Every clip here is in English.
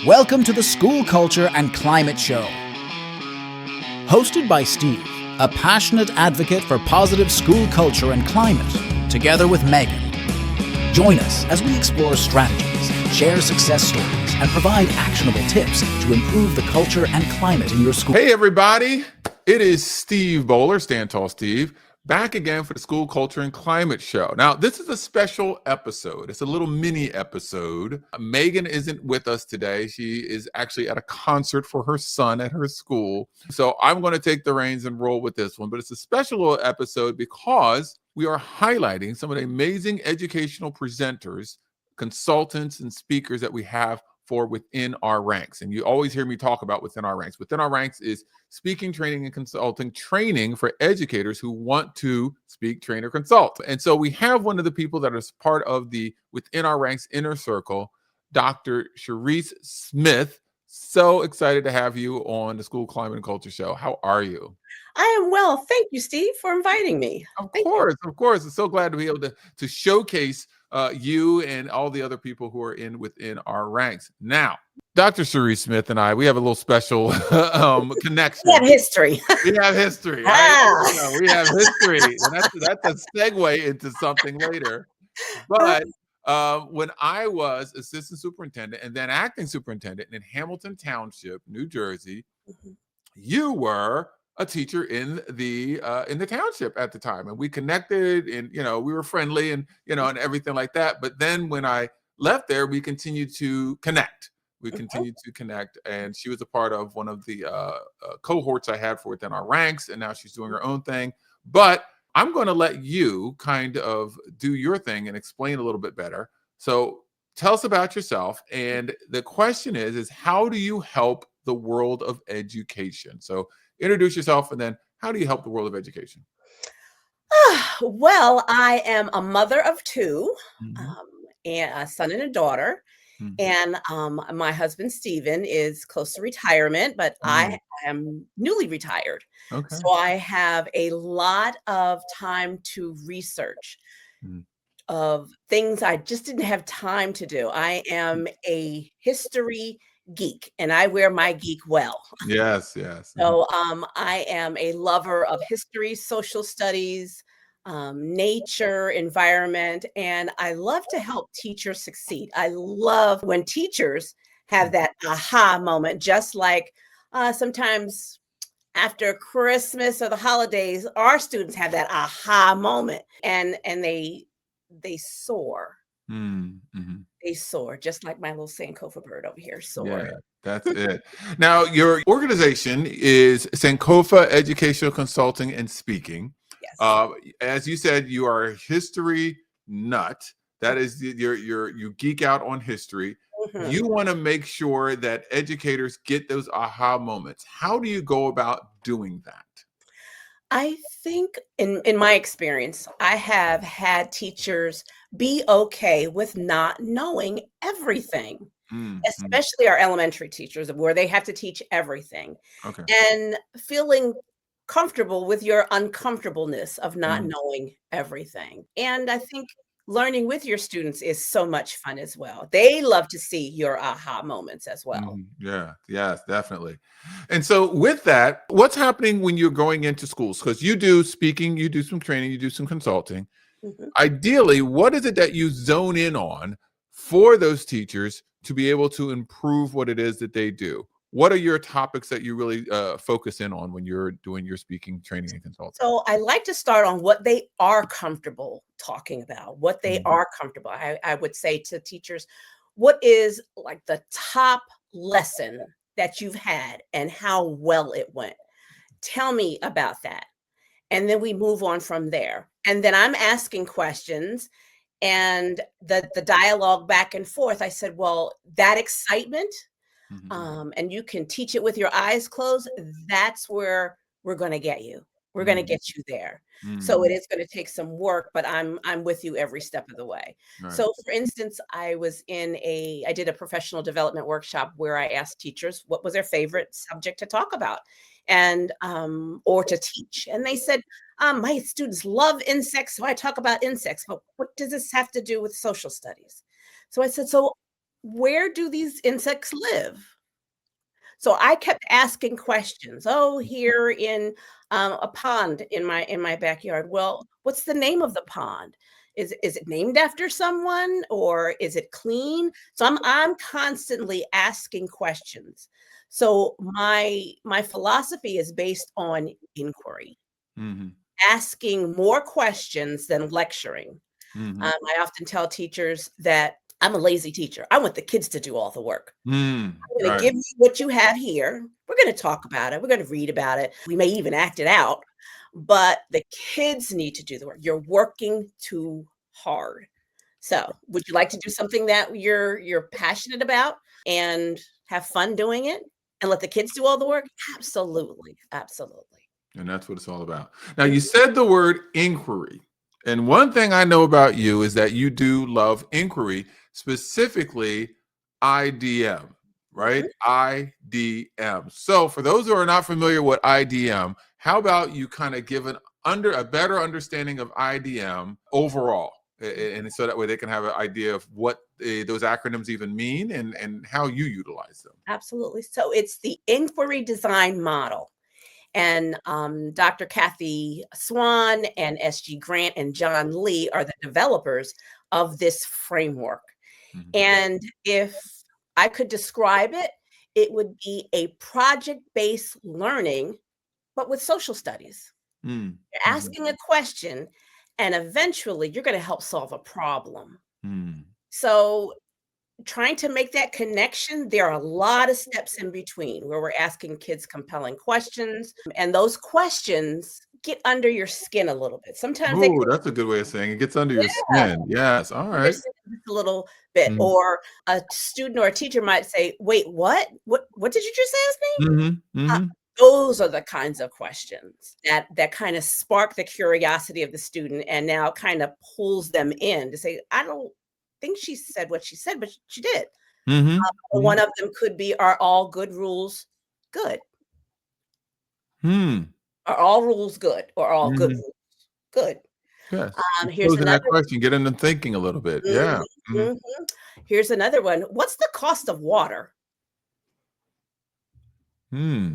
Welcome to the School Culture and Climate Show. Hosted by Steve, a passionate advocate for positive school culture and climate, together with Megan. Join us as we explore strategies, share success stories, and provide actionable tips to improve the culture and climate in your school. Hey everybody, it is Steve Bowler, Stand Tall Steve, back again for the School Culture and Climate Show. Now, this is a special episode. It's a little mini episode. Megan isn't with us today. She is actually at a concert for her son at her school. So I'm going to take the reins and roll with this one. But it's a special little episode because we are highlighting some of the amazing educational presenters, consultants, and speakers that we have for Within Our Ranks. And you always hear me talk about Within Our Ranks. Within Our Ranks is speaking, training, and consulting training for educators who want to speak, train, or consult. And so we have one of the people that is part of the Within Our Ranks inner circle, Dr. Charisse Smith. So excited to have you on the School Climate and Culture Show. How are you? I am well. Thank you, Steve, for inviting me. Of course. I'm so glad to be able to showcase you and all the other people who are Within Our Ranks. Now, Dr. Charisse Smith and I, we have a little special connection. We have history. We have history. Right? We have history. And that's a segue into something later. But when I was assistant superintendent and then acting superintendent in Hamilton Township, New Jersey, you were a teacher in the township at the time, and we connected, and we were friendly, and and everything like that. But then when I left there, we continued to connect. And she was a part of one of the cohorts I had for Within Our Ranks, and now she's doing her own thing. But I'm going to let you kind of do your thing and explain a little bit better. So tell us about yourself. And the question is how do you help the world of education? So introduce yourself, and then how do you help the world of education? Well, I am a mother of two, and a son and a daughter. And my husband, Steven, is close to retirement, but I am newly retired. Okay. So I have a lot of time to research of things I just didn't have time to do. I am a history geek, and I wear my geek well. Yes. So I am a lover of history, social studies, nature, environment, and I love to help teachers succeed. I love when teachers have that aha moment, just like sometimes after Christmas or the holidays, our students have that aha moment, and they soar. They soar, just like my little Sankofa bird over here. Soar. Yeah, that's it. Now, your organization is Sankofa Educational Consulting and Speaking. Yes. As you said, you are a history nut. That is, you geek out on history. You want to make sure that educators get those aha moments. How do you go about doing that? I think in my experience, I have had teachers be okay with not knowing everything, especially our elementary teachers, where they have to teach everything, and feeling comfortable with your uncomfortableness of not knowing everything. And I think learning with your students is so much fun as well. They love to see your aha moments as well. Yes, definitely. And so with that, what's happening when you're going into schools? Because you do speaking, you do some training, you do some consulting. Ideally, what is it that you zone in on for those teachers to be able to improve what it is that they do? What are your topics that you really focus in on when you're doing your speaking, training, and consulting? So I like to start on what they are comfortable talking about, what they are comfortable. I would say to teachers, what is like the top lesson that you've had and how well it went? Tell me about that. And then we move on from there. And then I'm asking questions and the dialogue back and forth. I said, well, that excitement, and you can teach it with your eyes closed. That's where we're going to get you. We're going to get you there. So it is going to take some work, but I'm with you every step of the way. Right. So for instance, I did a professional development workshop where I asked teachers what was their favorite subject to talk about and or to teach. And they said, my students love insects, so I talk about insects. But what does this have to do with social studies? So I said, so where do these insects live? So I kept asking questions. Oh, here in a pond in my backyard. Well, what's the name of the pond? Is it named after someone or is it clean? So I'm constantly asking questions. So my philosophy is based on inquiry, Mhm. asking more questions than lecturing. Mhm. I often tell teachers that I'm a lazy teacher. I want the kids to do all the work. I'm gonna Right. give you what you have here. We're gonna talk about it. We're gonna read about it. We may even act it out, but the kids need to do the work. You're working too hard. So, would you like to do something that you're passionate about and have fun doing it and let the kids do all the work? Absolutely. Absolutely. And that's what it's all about. Now, you Mhm. said the word inquiry. And one thing I know about you is that you do love inquiry, specifically IDM, right? Mhm. IDM. So, for those who are not familiar with IDM, how about you kind of give a better understanding of IDM overall, and so that way they can have an idea of what those acronyms even mean and how you utilize them. Absolutely. So, it's the inquiry design model. And Dr. Kathy Swan and SG Grant and John Lee are the developers of this framework. Mhm. And if I could describe it, it would be a project-based learning, but with social studies. Mm. You're Mhm. asking a question, and eventually you're going to help solve a problem. Mm. So trying to make that connection, there are a lot of steps in between where we're asking kids compelling questions, and those questions get under your skin a little bit. Sometimes they Oh, can, that's a good way of saying it. Gets under your yeah, skin. Yes. All under your right. skin just a little bit. Mhm. Or a student or a teacher might say, "Wait, what? What did you just ask me?" Mhm. Uh, Mhm. those are the kinds of questions that kind of spark the curiosity of the student and now kind of pulls them in to say, "I don't think she said what she said, but she did." Mhm. Mhm. One of them could be, are all good rules good? Hmm. Are all rules good or all good Mhm. rules good? Yes. Just Here's posing another that question, get them thinking a little bit. mhm, Yeah. Mhm. mhm. Here's another one. What's the cost of water? Hmm.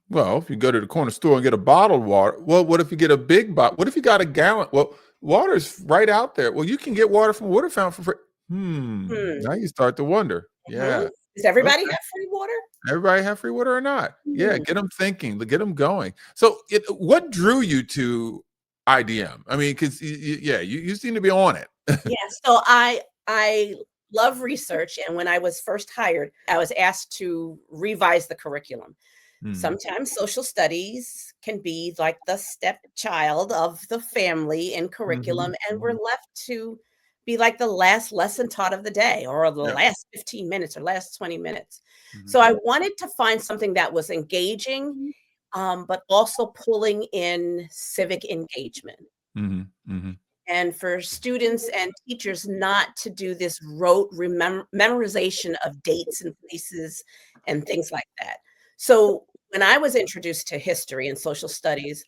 Well, if you go to the corner store and get a bottled water, well, what if you get a big bottle? What if you got a gallon? Well, water's right out there. Well, you can get water from a water fountain for free. Hmm, Now you start to wonder. mhm. Yeah. Does everybody Okay. have free water? Everybody have free water or not? Yeah, Hmm. get them thinking, get them going. So, what drew you to IDM? I mean, because yeah, you seem to be on it. Yeah, so I love research, and when I was first hired, I was asked to revise the curriculum. Mhm, Sometimes social studies can be like the stepchild of the family in mhm, curriculum, and we're mhm. left to be like the last lesson taught of the day or the Yep. last 15 minutes or last 20 minutes. So Mhm, I wanted to find something that was engaging, but also pulling in civic engagement. mhm, mhm, And for students and teachers not to do this rote memorization of dates and places and things like that. So when I was introduced to history and social studies,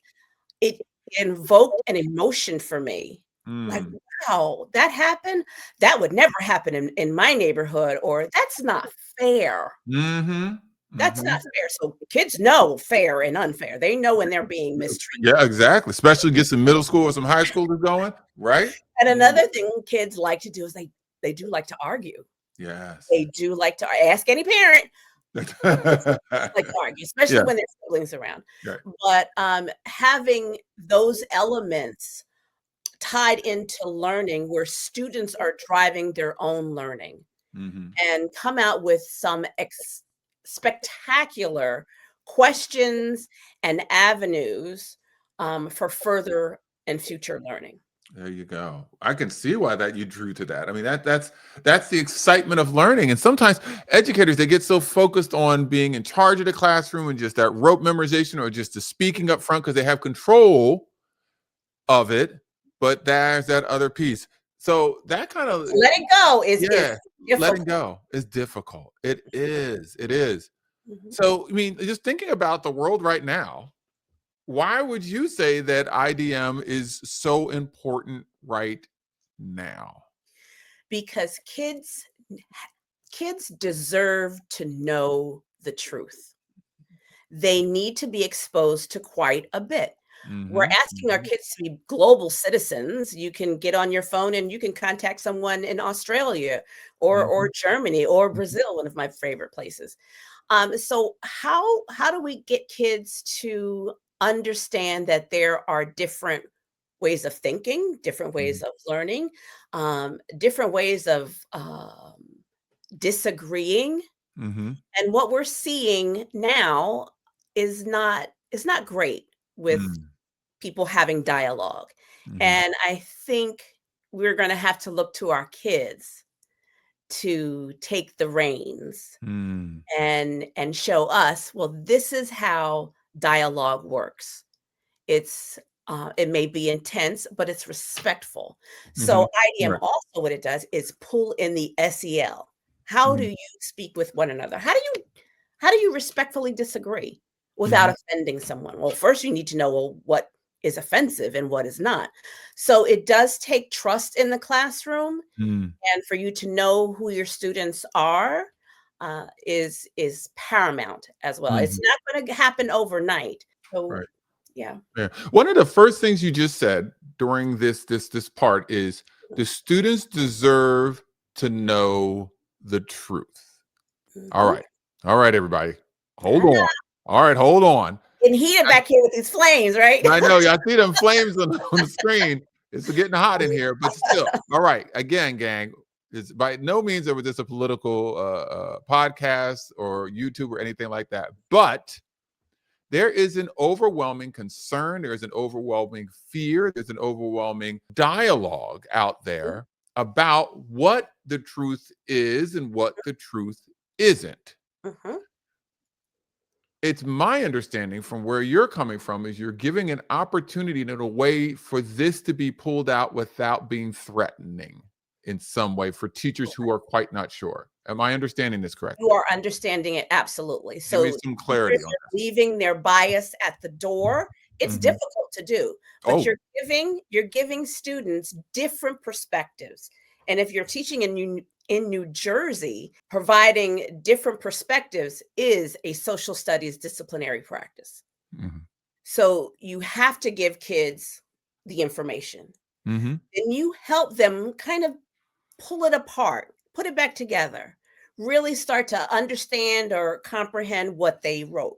it invoked an emotion for me. Like, mm, wow, that happened? That would never happen in my neighborhood, or that's not fair. mhm, That's not mhm. fair. So kids know fair and unfair. They know when they're being mistreated. Yeah, exactly. Especially get some middle school or some high schoolers going, right? And Mm, another thing kids like to do is they do like to argue. yes. They do like to ask any parent, kids like to argue, especially Yeah, when there's siblings around. right. But, having those elements tied into learning where students are driving their own learning Mhm. and come out with some spectacular questions and avenues, for further and future learning. There you go. I can see why that you drew to that. I mean, that's the excitement of learning. And sometimes educators they get so focused on being in charge of the classroom and just that rote memorization or just the speaking up front because they have control of it. But there's that other piece. So that kind of To let it go is yeah, letting difficult. go is difficult. It is. It is. Mhm. So I mean, just thinking about the world right now, why would you say that IDM is so important right now? Because kids kids deserve to know the truth. They need to be exposed to quite a bit. We're asking our kids to be global citizens. You can get on your phone and you can contact someone in Australia or Germany or Brazil, one of my favorite places. So how do we get kids to understand that there are different ways of thinking, different ways of learning, different ways of disagreeing? And what we're seeing now is not great with people having dialogue. And I think we're going to have to look to our kids to take the reins and show us, well, this is how dialogue works. It may be intense, but it's respectful. So IDM also, what it does is pull in the SEL. How do you speak with one another? How do you respectfully disagree without offending someone? Well, first you need to know, well, what is offensive and what is not. So it does take trust in the classroom, and for you to know who your students are is paramount as well. It's not going to happen overnight. So yeah. One of the first things you just said during this part is the students deserve to know the truth. All right, everybody, hold on. All right, hold on. And heated back here with these flames, right? I know. I see them flames on the screen. It's getting hot in here, but still. All right. Again, gang, it's by no means was this a political podcast or YouTube or anything like that. But there is an overwhelming concern. There's an overwhelming fear. There's an overwhelming dialogue out there about what the truth is and what the truth isn't. It's my understanding from where you're coming from is you're giving an opportunity and a way for this to be pulled out without being threatening in some way for teachers who are quite not sure. Am I understanding this correctly? You are understanding it absolutely. So give me some clarity on that. Leaving their bias at the door, it's difficult to do, but you're giving students different perspectives. And if you're teaching in New Jersey, providing different perspectives is a social studies disciplinary practice. So you have to give kids the information. And you help them kind of pull it apart, put it back together, really start to understand or comprehend what they wrote.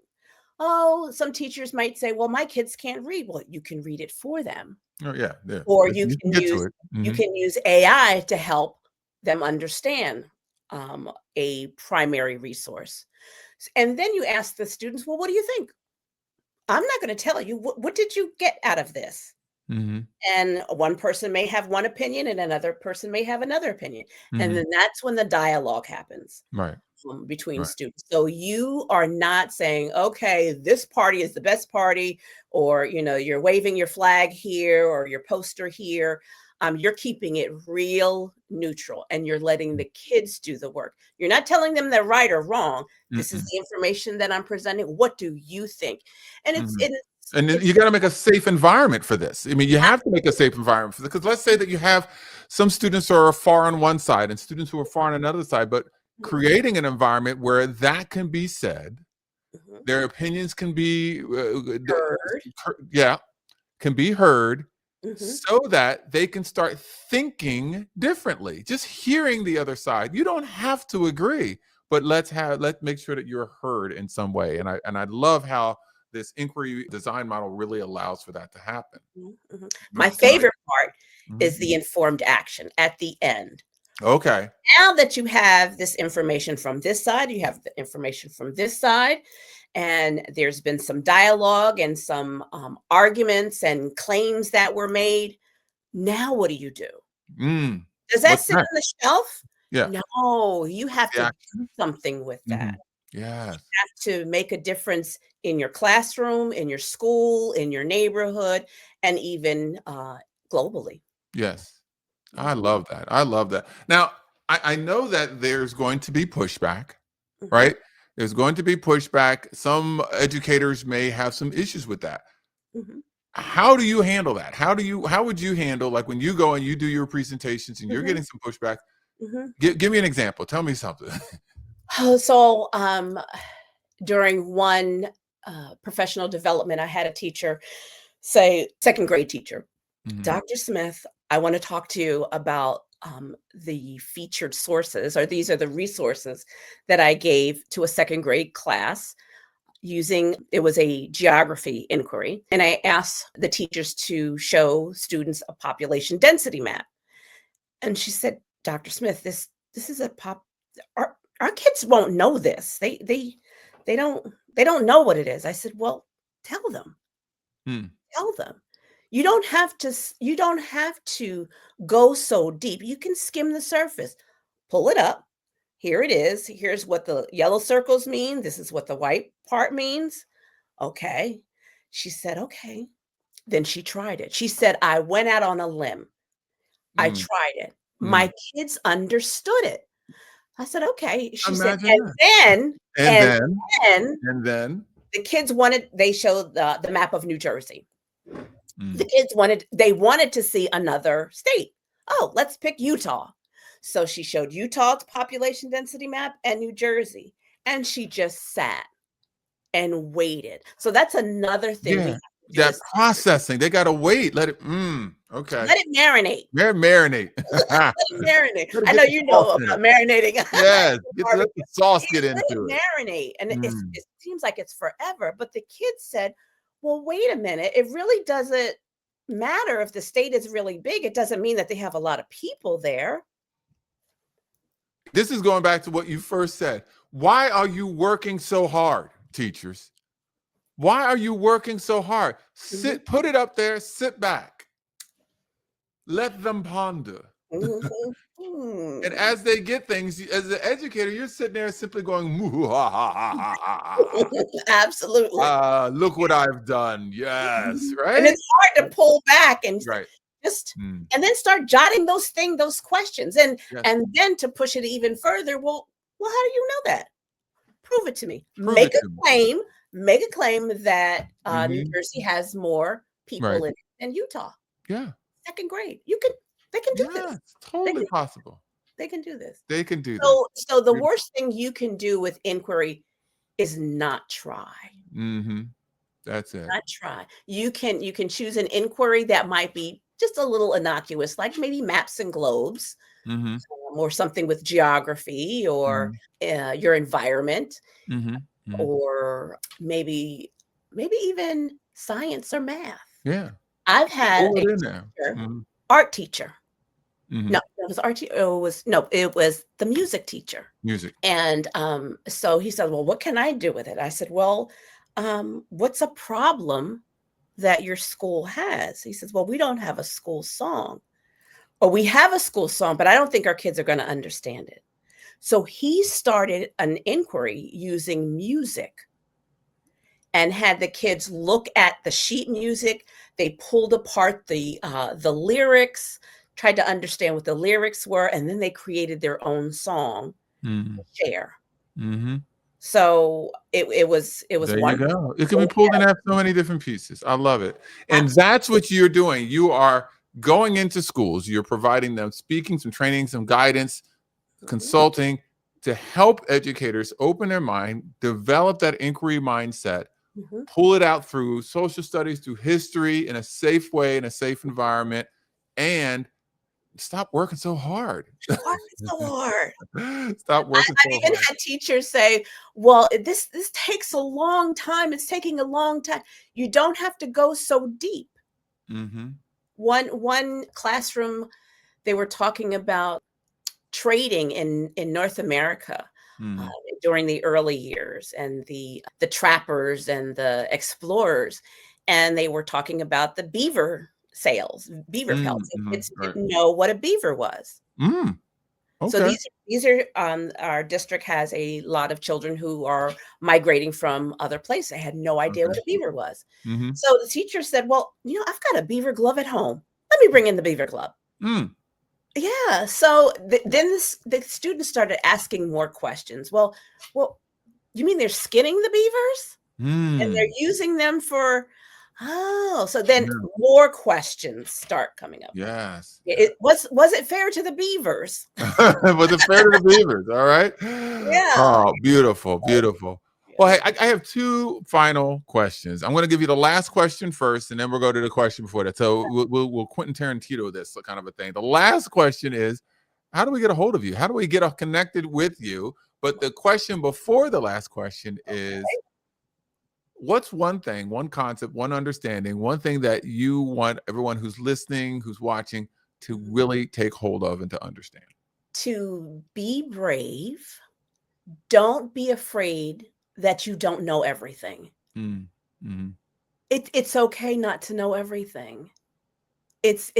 Oh, some teachers might say, well, my kids can't read. Well, you can read it for them. Oh, yeah. Or you can use AI to help them understand a primary resource. And then you ask the students, well, what do you think? I'm not going to tell you. What did you get out of this? And one person may have one opinion and another person may have another opinion. And then that's when the dialogue happens between students. So you are not saying, okay, this party is the best party, or, you're waving your flag here or your poster here. You're keeping it real neutral and you're letting the kids do the work. You're not telling them they're right or wrong. This is the information that I'm presenting. What do you think? And and then you got to make a safe environment for this. I mean, you have to make a safe environment for this, because let's say that you have some students who are far on one side and students who are far on another side, but creating an environment where that can be said, their opinions can be heard, so that they can start thinking differently. Just hearing the other side. You don't have to agree, but let's make sure that you're heard in some way. And I love how this inquiry design model really allows for that to happen. My favorite part is the informed action at the end. Okay. Now that you have this information from this side, you have the information from this side, and there's been some dialogue and some arguments and claims that were made. Now what do you do? Does that sit on the shelf? Yeah. No, you have to do something with that. Yeah. You have to make a difference in your classroom, in your school, in your neighborhood, and even globally. Yes. I love that. I love that. Now, I know that there's going to be pushback, right? There's going to be pushback. Some educators may have some issues with that. How do you handle that? How would you handle, like, when you go and you do your presentations and you're getting some pushback? Give me an example. Tell me something. So during one professional development, I had a teacher say, second grade teacher, Dr. Smith, I want to talk to you about the featured sources, or these are the resources that I gave to a second grade class using, it was a geography inquiry. And I asked the teachers to show students a population density map. And she said, Dr. Smith, this is a our kids won't know this. They don't know what it is. I said, well, tell them. Tell them. You don't have to go so deep. You can skim the surface. Pull it up. Here it is. Here's what the yellow circles mean. This is what the white part means. Okay. She said, okay. Then she tried it. She said, I went out on a limb. I tried it. My kids understood it. I said, okay. She said, and then the kids they showed the map of New Jersey. The kids wanted to see another state. Oh, let's pick Utah. So she showed Utah's population density map and New Jersey. And she just sat and waited. So that's another thing. Yeah. That processing, they got to wait. Let it, okay. Let it marinate. Marinate. Let it marinate. I know you know about marinating. Yes. Let the sauce get into it. Marinate. And it seems like it's forever. But the kids said, well, wait a minute. It really doesn't matter if the state is really big. It doesn't mean that they have a lot of people there. This is going back to what you first said. Why are you working so hard, teachers? Why are you working so hard? Put it up there, sit back. Let them ponder. And as they get things, as the educator, you're sitting there simply going, absolutely. Look what I've done. Yes, right. And it's hard to pull back and and then start jotting those questions, and then to push it even further. Well, how do you know that? Prove it to me. Make a claim that New Jersey has more people in it than Utah. Yeah. Second grade. They can do this. It's totally possible. They can do this. They can do this. So the worst thing you can do with inquiry is not try. That's it. Not try. You can choose an inquiry that might be just a little innocuous, like maybe maps and globes, or something with geography or your environment, or maybe even science or math. Yeah. I've had art teacher. No, it was art. It was the music teacher. And so he said, well, what can I do with it? I said, well, what's a problem that your school has? He says, well, we don't have a school song, or we have a school song, but I don't think our kids are going to understand it. So he started an inquiry using music and had the kids look at the sheet music. They pulled apart the lyrics, tried to understand what the lyrics were, and then they created their own song to share. So it was there wonderful. You go. It can be pulled in half so many different pieces. I love it. And that's what you're doing. You are going into schools. You're providing them speaking, some training, some guidance, consulting to help educators open their mind, develop that inquiry mindset, pull it out through social studies, through history in a safe way, in a safe environment, and stop working so hard. Stop working so hard. I even had teachers say, well, this takes a long time. It's taking a long time. You don't have to go so deep. One classroom, they were talking about trading in North America during the early years, and the trappers and the explorers. And they were talking about the beaver sales, beaver pelts. Kids didn't know what a beaver was. So these are our district has a lot of children who are migrating from other places. They had no idea what a beaver was. So the teacher said, well, I've got a beaver glove at home. Let me bring in the beaver glove. Yeah. So then the students started asking more questions. Well, you mean they're skinning the beavers and they're using them for Oh, so then Yeah. more questions start coming up. Yes. Was it fair to the beavers? Was it fair to the beavers? All right. Yeah. Oh, beautiful, beautiful. Well, hey, I have two final questions. I'm going to give you the last question first, and then we'll go to the question before that. So we'll Quentin Tarantino this kind of a thing. The last question is, how do we get a hold of you? How do we get connected with you? But the question before the last question is, what's one thing, one concept, one understanding, one thing that you want everyone who's listening, who's watching, to really take hold of and to understand? To be brave. Don't be afraid that you don't know everything. Mm-hmm. It's okay not to know everything. It's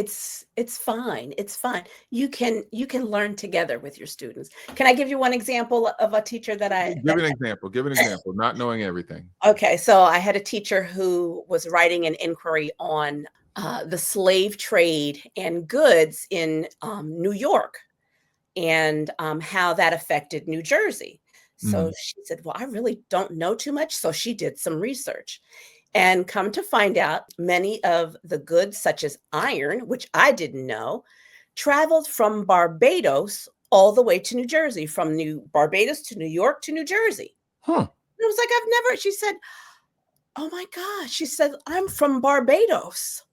fine. It's fine. You can learn together with your students. Can I give you one example of a teacher that Give an example. Give an example. Not knowing everything. Okay, so I had a teacher who was writing an inquiry on the slave trade and goods in New York, and how that affected New Jersey. So she said, well, I really don't know too much. So she did some research, and come to find out, many of the goods, such as iron, which I didn't know, traveled from Barbados all the way to New Jersey, from Barbados to New York to New Jersey. Huh. And I was like, she said, oh my gosh. She said, I'm from Barbados.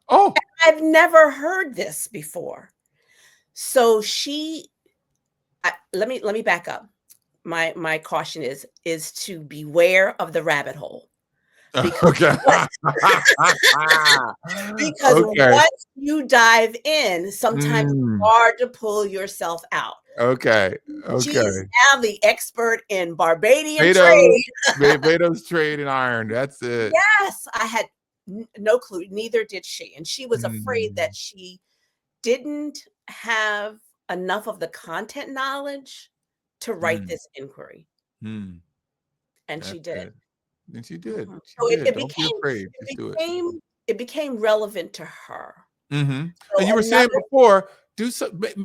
Oh, I've never heard this before. So let me back up. My caution is to beware of the rabbit hole. Okay. Because once you dive in, sometimes it's hard to pull yourself out. Okay. She's now the expert in Barbadian trade. trade. Barbados trade and iron. That's it. Yes, I had no clue. Neither did she. And she was afraid that she didn't have enough of the content knowledge to write this inquiry. And she did. And she did. So Don't be afraid. Just do it. It became relevant to her. And you were saying before,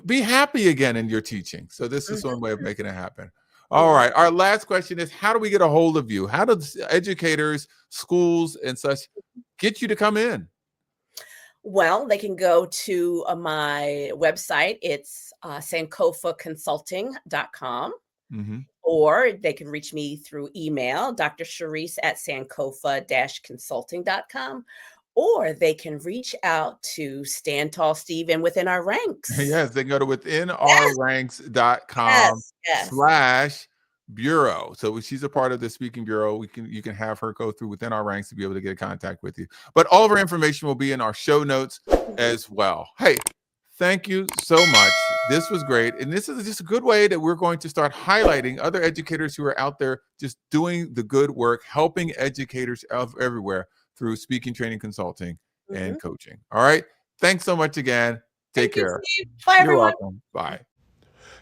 be happy again in your teaching. So this is one way of making it happen. All right. Our last question is, how do we get a hold of you? How does educators, schools, and such get you to come in? Well, they can go to my website. It's sankofaconsulting.com. Or they can reach me through email, Dr. Charisse at sankofa-consulting.com. Or they can reach out to Stand Tall Steve and Within Our Ranks. Yes, they can go to withinourranks.com/bureau. So she's a part of the speaking bureau. You can have her go through Within Our Ranks to be able to get in contact with you. But all of our information will be in our show notes as well. Hey, thank you so much. This was great. And this is just a good way that we're going to start highlighting other educators who are out there just doing the good work, helping educators everywhere through speaking, training, consulting, and coaching. All right. Thanks so much again. Take care. Bye, everyone. You're welcome. Bye.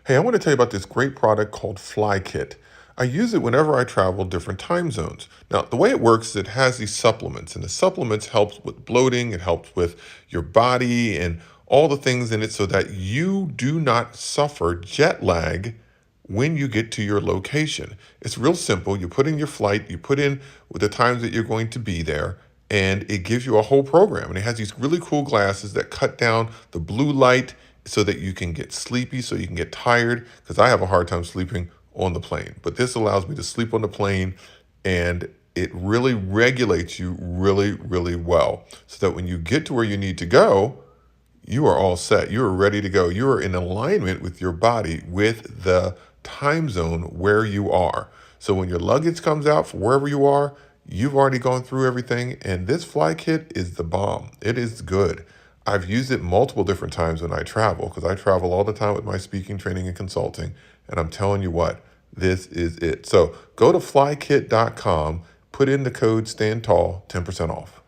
Hey, I want to tell you about this great product called FlyKit. I use it whenever I travel different time zones. Now, the way it works is it has these supplements, and the supplements helps with bloating, it helps with your body and all the things in it so that you do not suffer jet lag when you get to your location. It's real simple. You put in your flight, you put in with the times that you're going to be there, and it gives you a whole program. And it has these really cool glasses that cut down the blue light so that you can get sleepy, so you can get tired, because I have a hard time sleeping on the plane. But this allows me to sleep on the plane, and it really regulates you really, really well, so that when you get to where you need to go, you are all set. You are ready to go. You are in alignment with your body, with the time zone where you are. So when your luggage comes out for wherever you are, you've already gone through everything, and this FlyKit is the bomb. It is good. I've used it multiple different times when I travel, because I travel all the time with my speaking, training, and consulting, and I'm telling you what, this is it. So go to flykit.com, put in the code STANDTALL, 10% off.